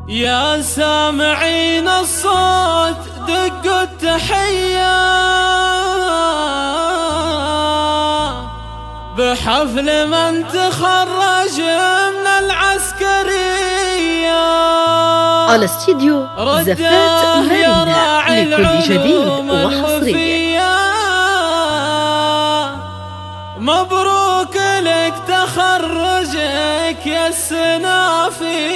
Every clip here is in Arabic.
يا سامعين الصوت دقوا التحية بحفل من تخرج من العسكرية. الاستديو زفات مارينا لكل جديد وحصري. مبروك لك تخرجك يا السنافي،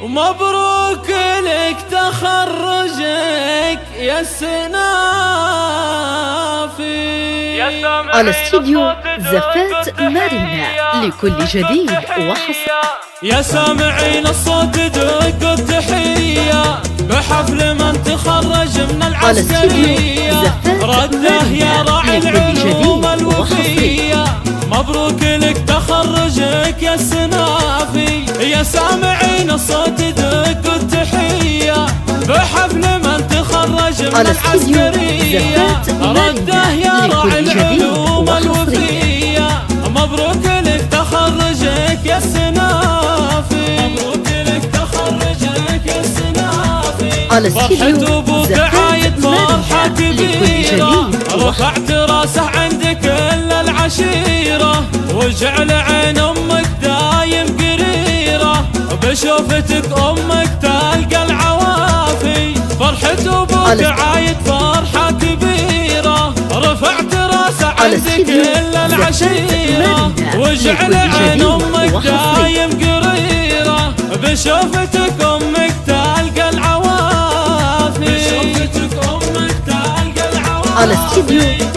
ومبروك لك تخرجك يا السنافي. الاستديو زفات مارينا لكل جديد وحصري. يا سامعين الصوت دقوا التحية بحفل من تخرج من العسكرية. رده يا راعي العلوم الوفية، مبروك لك تخرجك يا السنافي. يا سامعين الصوت دقوا التحية بحفل من تخرج من العسكرية. رده يا راعي العلوم الوفية، مبروك لك تخرجك يا السنافي. مبروك لك تخرجك يا السنافي. فرحة ابوك عايد فرحة كبيرة، رفعت راسه عند كل العشيرة، وجعل عين امك دايم قريرة، بشوفتك امك تلقى العوافي. فرحة ابوك عايد فرحة كبيرة، رفعت راسه عند كل العشيرة، وجعل عين امك دايم قريرة، بشوفتك امك تلقى العوافي. بشوفتك امك تلقى العوافي.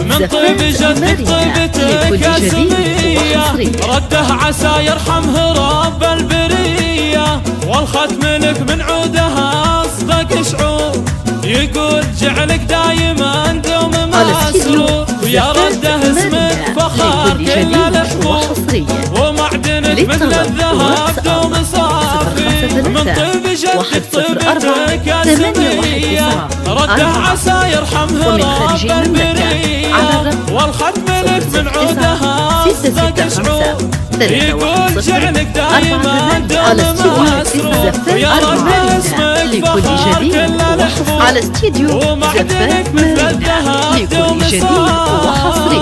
من طيب جدك طيبتك يا سمية، رده عسى يرحمه رب البرية، والختم لك من عودها اصدق شعور، يقول جعلك دايما دوم مسرور، ويا رده اسمك فخر كل الحبور، ومعدنك مثل الذهب دوم صافي. من طيب جدك طيبتك يا سمية، رده عسى يرحمه رب البرية، والختم لك من عودها اصدق شعور، يقول جعلك دايما دوم مسرور، ويا رده اسمك فخر كل الحبور، ومعدنك مثل الذهب دوم صافي.